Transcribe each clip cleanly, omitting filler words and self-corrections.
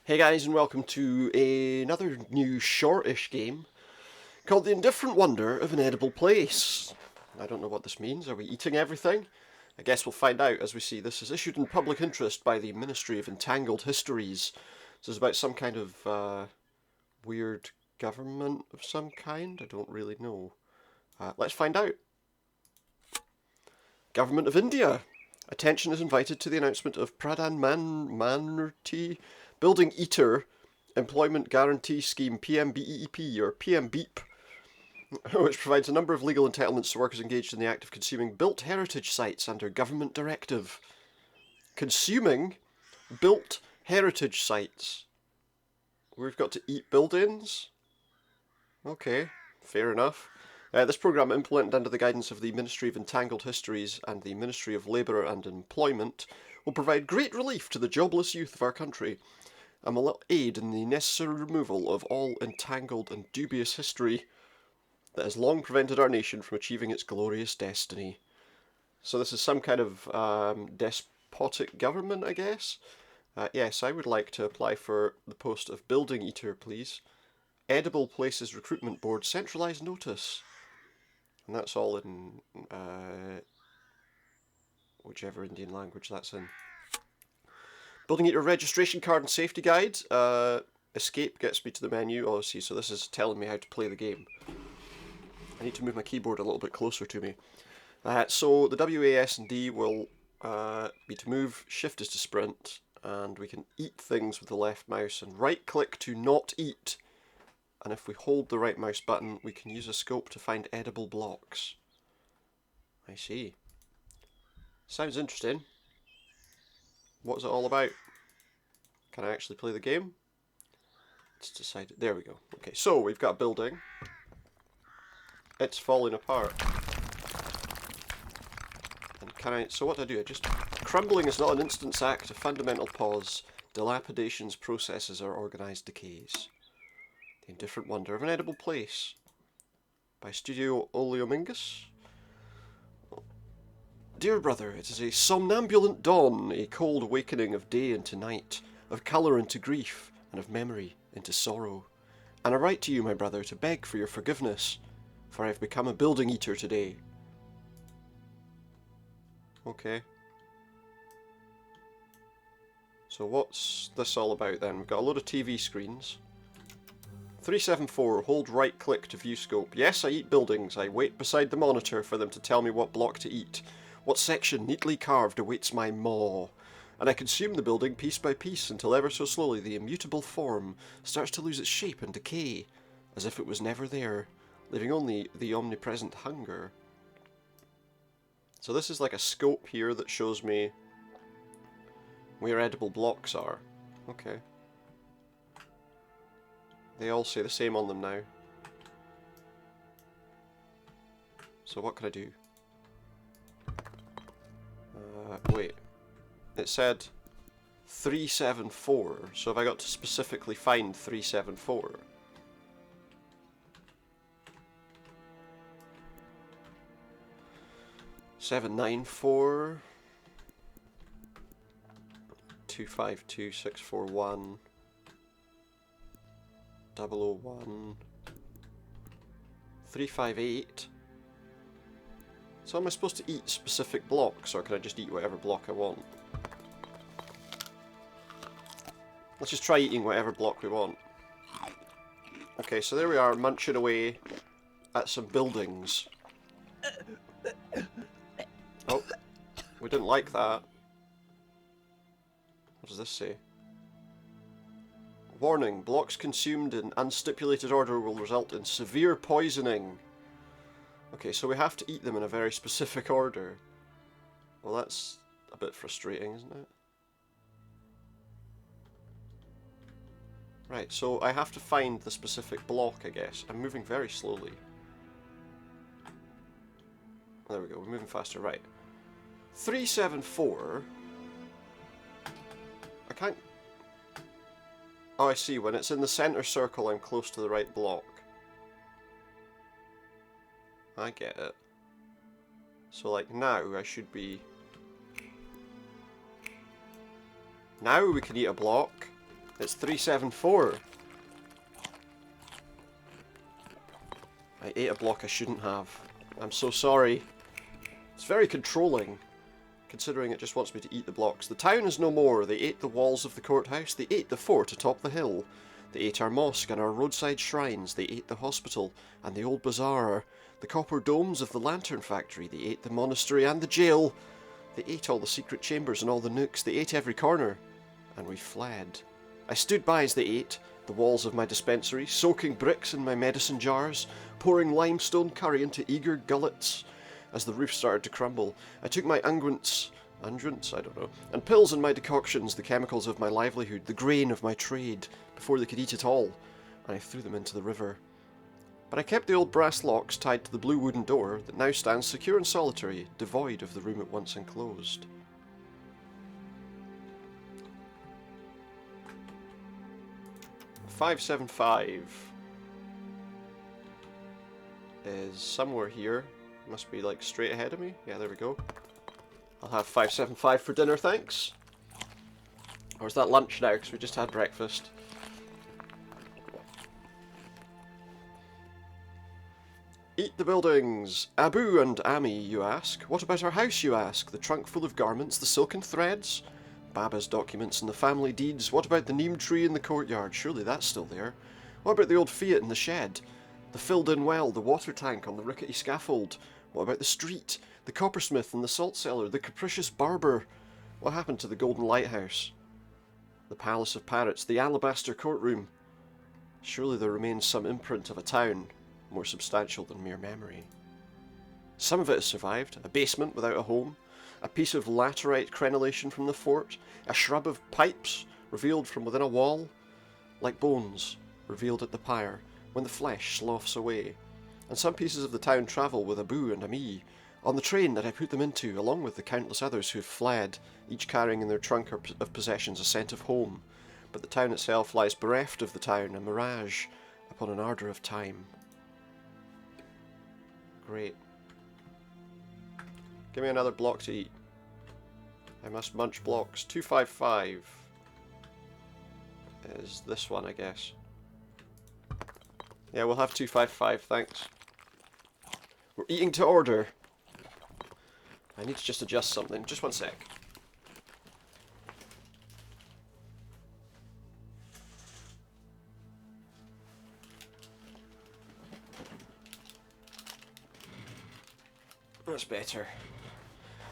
Hey guys, and welcome to another new shortish game called The Indifferent Wonder of an Edible Place. I don't know what this means. Are we eating everything? I guess we'll find out as we see. This is issued in public interest by the Ministry of Entangled Histories. This is about some kind of weird government of some kind. I don't really know. Let's find out. Government of India. Attention is invited to the announcement of Pradhan Manurti Building Eater Employment Guarantee Scheme PMBEEP or PMBEEP, which provides a number of legal entitlements to workers engaged in the act of consuming built heritage sites under government directive. Consuming built heritage sites. We've got to eat buildings? Okay, fair enough. This programme, implemented under the guidance of the Ministry of Entangled Histories and the Ministry of Labour and Employment, will provide great relief to the jobless youth of our country and will aid in the necessary removal of all entangled and dubious history that has long prevented our nation from achieving its glorious destiny. So this is some kind of despotic government, I guess? Yes, I would like to apply for the post of Building Eater, please. Edible Places Recruitment Board centralised notice. And that's all in whichever Indian language that's in. Building Eater registration card and safety guide. Escape gets me to the menu. Oh, see, so this is telling me how to play the game. I need to move my keyboard a little bit closer to me. So the W, A, S, and D will be to move, shift is to sprint, and we can eat things with the left mouse, and right click to not eat. And if we hold the right mouse button, we can use a scope to find edible blocks. I see. Sounds interesting. What is it all about? Can I actually play the game? Let's decide. There we go. Okay, so we've got a building. It's falling apart. And can I... So what do I do? Crumbling is not an instance act, a fundamental pause. Dilapidations, processes, or organised decays. The Indifferent Wonder of an Edible Place. By Studio Oleomingus. Dear brother, it is a somnambulant dawn, a cold awakening of day into night, of colour into grief, and of memory into sorrow. And I write to you, my brother, to beg for your forgiveness, for I have become a building eater today. Okay. So what's this all about then? We've got a load of TV screens. 374, hold right click to view scope. Yes, I eat buildings. I wait beside the monitor for them to tell me what block to eat. What section, neatly carved, awaits my maw? And I consume the building piece by piece until ever so slowly the immutable form starts to lose its shape and decay, as if it was never there, leaving only the omnipresent hunger. So this is like a scope here that shows me where edible blocks are. Okay. They all say the same on them now. So what can I do? Wait. It said 374, so have I got to specifically find 374? Seven nine four 252 641 001 358. So am I supposed to eat specific blocks, or can I just eat whatever block I want? Let's just try eating whatever block we want. Okay, so there we are, munching away at some buildings. Oh, we didn't like that. What does this say? Warning, blocks consumed in unstipulated order will result in severe poisoning. Okay, so we have to eat them in a very specific order. Well, that's a bit frustrating, isn't it? Right, so I have to find the specific block, I guess. I'm moving very slowly. There we go, we're moving faster, right. 374... I can't... Oh, I see, when it's in the centre circle, I'm close to the right block. I get it. So, like, now I should be... Now we can eat a block. It's 374. I ate a block I shouldn't have. I'm so sorry. It's very controlling, considering it just wants me to eat the blocks. The town is no more. They ate the walls of the courthouse. They ate the fort atop the hill. They ate our mosque and our roadside shrines. They ate the hospital and the old bazaar. The copper domes of the lantern factory. They ate the monastery and the jail. They ate all the secret chambers and all the nooks. They ate every corner. And we fled. I stood by as they ate the walls of my dispensary, soaking bricks in my medicine jars, pouring limestone curry into eager gullets. As the roof started to crumble, I took my unguents, I don't know, and pills in my decoctions, the chemicals of my livelihood, the grain of my trade, before they could eat it all, and I threw them into the river. But I kept the old brass locks tied to the blue wooden door that now stands secure and solitary, devoid of the room it once enclosed. .575 is somewhere here. Must be like straight ahead of me. Yeah, there we go. I'll have 575 for dinner, thanks. Or is that lunch now? Because we just had breakfast. Eat the buildings. Abu and Ami, you ask. What about our house, you ask? The trunk full of garments, the silken threads? Baba's documents and the family deeds. What about the neem tree in the courtyard? Surely that's still there. What about the old Fiat in the shed? The filled-in well, the water tank on the rickety scaffold? What about the street, the coppersmith and the salt cellar, the capricious barber? What happened to the golden lighthouse? The palace of parrots, the alabaster courtroom? Surely there remains some imprint of a town, more substantial than mere memory. Some of it has survived. A basement without a home, a piece of laterite crenellation from the fort, a shrub of pipes revealed from within a wall, like bones revealed at the pyre, when the flesh sloughs away. And some pieces of the town travel with Abu and Ami, on the train that I put them into, along with the countless others who have fled, each carrying in their trunk of possessions a scent of home. But the town itself lies bereft of the town, a mirage upon an ardour of time. Great. Give me another block to eat. I must munch blocks. 255 is this one, I guess. Yeah, we'll have 255, thanks. We're eating to order. I need to just adjust something. Just one sec. That's better.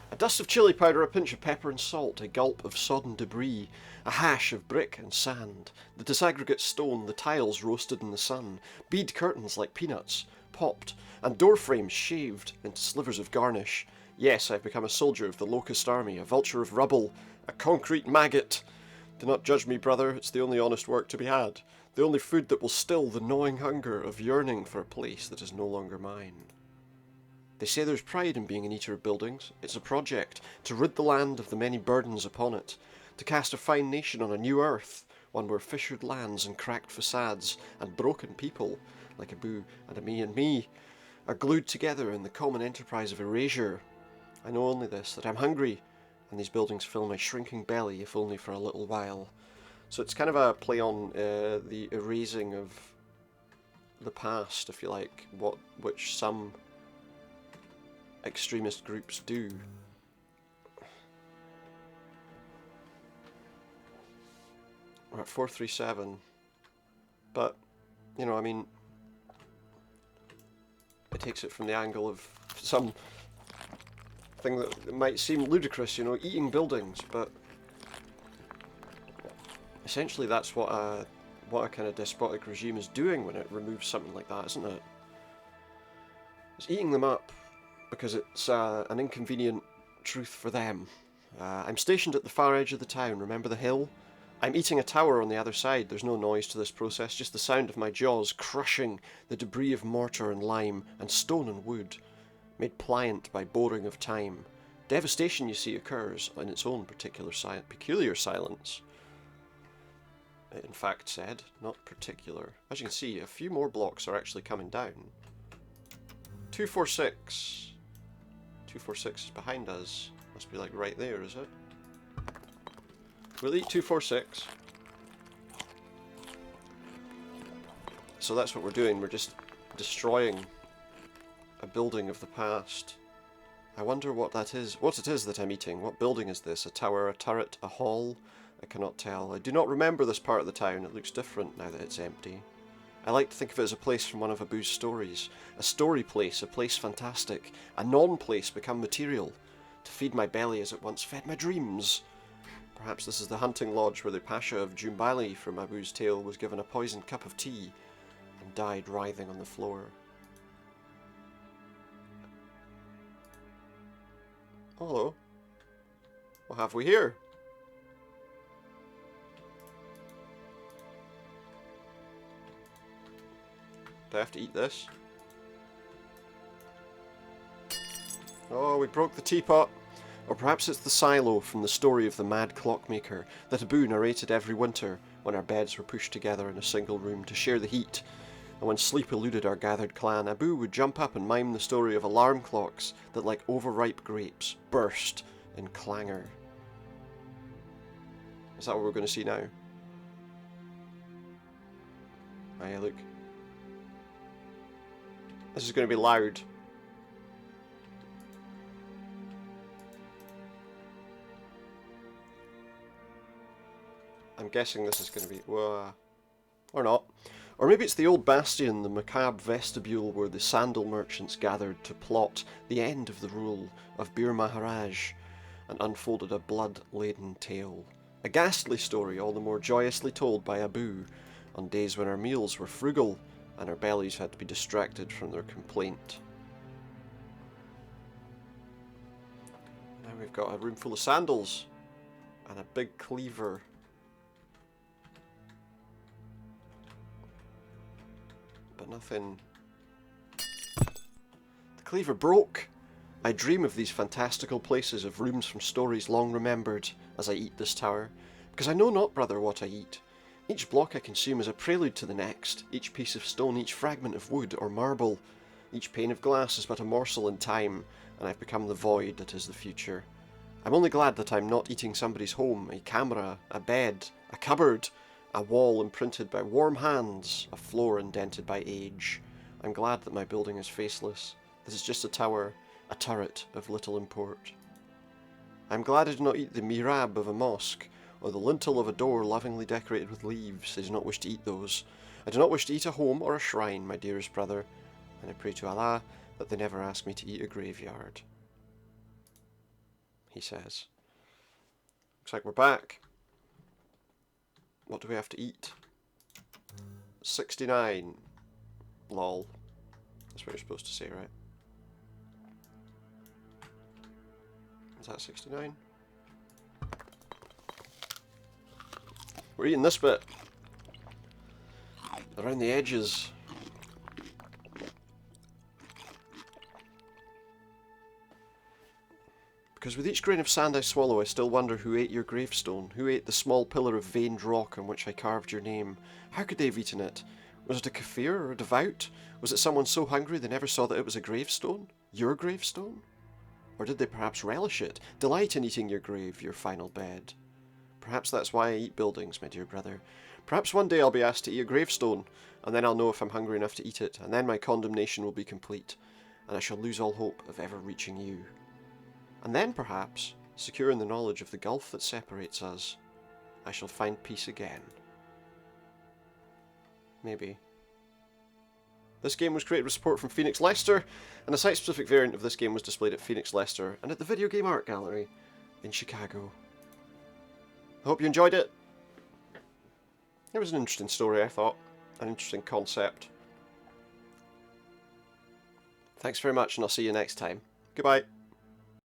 A dust of chili powder, a pinch of pepper and salt, a gulp of sodden debris, a hash of brick and sand, the disaggregate stone, the tiles roasted in the sun, bead curtains like peanuts, popped, and door frames shaved into slivers of garnish. Yes, I've become a soldier of the locust army, a vulture of rubble, a concrete maggot. Do not judge me, brother, it's the only honest work to be had, the only food that will still the gnawing hunger of yearning for a place that is no longer mine. They say there's pride in being an eater of buildings. It's a project to rid the land of the many burdens upon it, to cast a fine nation on a new earth, one where fissured lands and cracked facades and broken people, like Abu and Ami and me, are glued together in the common enterprise of erasure. I know only this, that I'm hungry, and these buildings fill my shrinking belly, if only for a little while. So it's kind of a play on the erasing of the past, if you like, which some extremist groups do. We're at 437, but, you know, I mean, it takes it from the angle of some thing that might seem ludicrous, you know, eating buildings, but essentially that's what a kind of despotic regime is doing when it removes something like that, isn't it? It's eating them up because it's an inconvenient truth for them. I'm stationed at the far edge of the town, remember the hill? I'm eating a tower on the other side. There's no noise to this process, just the sound of my jaws crushing the debris of mortar and lime and stone and wood, made pliant by boring of time. Devastation, you see, occurs in its own peculiar silence. It in fact said, not particular. As you can see, a few more blocks are actually coming down. 246. 246 is behind us. Must be like right there, is it? We'll eat 246. so that's what we're doing. We're just destroying a building of the past. I wonder what that is. What it is that I'm eating. What building is this? A tower, a turret, a hall? I cannot tell. I do not remember this part of the town. It looks different now that it's empty. I like to think of it as a place from one of Abu's stories. A story place, a place fantastic. A non-place become material. To feed my belly as it once fed my dreams. Perhaps this is the hunting lodge where the Pasha of Jumbali from Abu's tale was given a poisoned cup of tea and died writhing on the floor. Oh, hello. What have we here? Do I have to eat this? Oh, we broke the teapot. Or perhaps it's the silo from the story of the mad clockmaker that Abu narrated every winter when our beds were pushed together in a single room to share the heat. And when sleep eluded our gathered clan, Abu would jump up and mime the story of alarm clocks that, like overripe grapes, burst in clangor. Is that what we're going to see now? Oh yeah, look. This is going to be loud. I'm guessing this is going to be... Whoa. Or not. Or maybe it's the old bastion, the McCabe Vestibule, where the sandal merchants gathered to plot the end of the rule of Bir Maharaj and unfolded a blood-laden tale. A ghastly story, all the more joyously told by Abu on days when our meals were frugal and our bellies had to be distracted from their complaint. Now we've got a room full of sandals and a big cleaver. But nothing. The cleaver broke. I dream of these fantastical places, of rooms from stories long remembered, as I eat this tower, because I know not, brother, what I eat. Each block I consume is a prelude to the next, each piece of stone, each fragment of wood or marble, each pane of glass is but a morsel in time, and I've become the void that is the future. I'm only glad that I'm not eating somebody's home, a camera, a bed, a cupboard, a wall imprinted by warm hands, a floor indented by age. I'm glad that my building is faceless. This is just a tower, a turret of little import. I'm glad I do not eat the mihrab of a mosque, or the lintel of a door lovingly decorated with leaves. I do not wish to eat those. I do not wish to eat a home or a shrine, my dearest brother, and I pray to Allah that they never ask me to eat a graveyard. He says. Looks like we're back. What do we have to eat? 69. Lol. That's what you're supposed to say, right? Is that 69? We're eating this bit. Around the edges. Because with each grain of sand I swallow, I still wonder who ate your gravestone, who ate the small pillar of veined rock on which I carved your name. How could they have eaten it? Was it a kafir or a devout? Was it someone so hungry they never saw that it was a gravestone? Your gravestone? Or did they perhaps relish it, delight in eating your grave, your final bed? Perhaps that's why I eat buildings, my dear brother. Perhaps one day I'll be asked to eat a gravestone, and then I'll know if I'm hungry enough to eat it, and then my condemnation will be complete, and I shall lose all hope of ever reaching you. And then, perhaps, secure in the knowledge of the gulf that separates us, I shall find peace again. Maybe. This game was created with support from Phoenix Leicester, and a site-specific variant of this game was displayed at Phoenix Leicester and at the Video Game Art Gallery in Chicago. I hope you enjoyed it. It was an interesting story, I thought. An interesting concept. Thanks very much, and I'll see you next time. Goodbye.